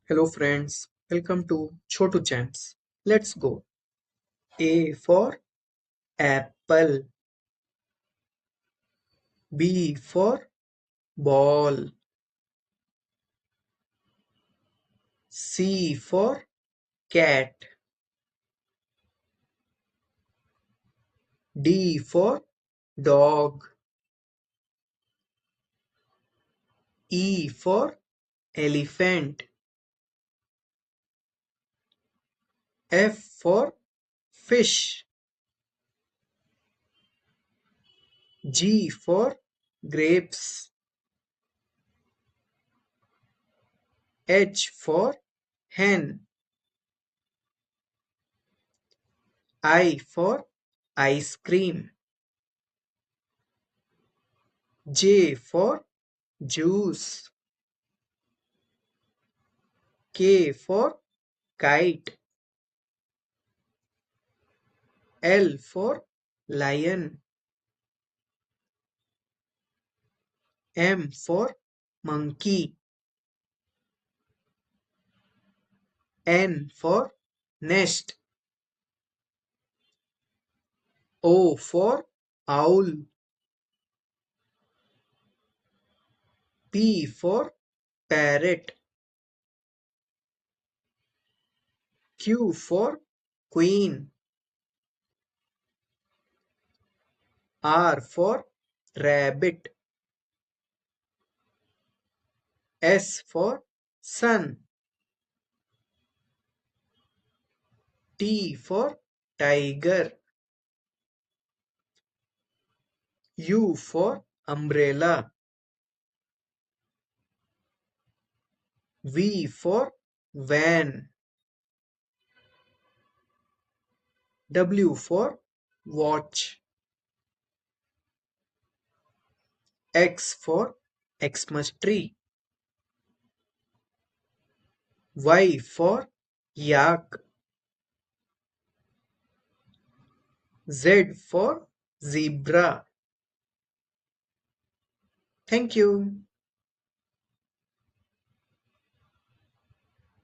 Hello friends, welcome to Chotu Champs. Let's go. A for apple, B for ball, C for cat, D for dog, E for elephant, F for fish, G for grapes, H for hen, I for ice cream, J for juice, K for kite, L for lion, M for monkey, N for nest, O for owl, P for parrot, Q for queen, R for rabbit, S for sun, T for tiger, U for umbrella, V for van, W for watch, X for Xmas tree, Y for yak, Z for zebra. Thank you.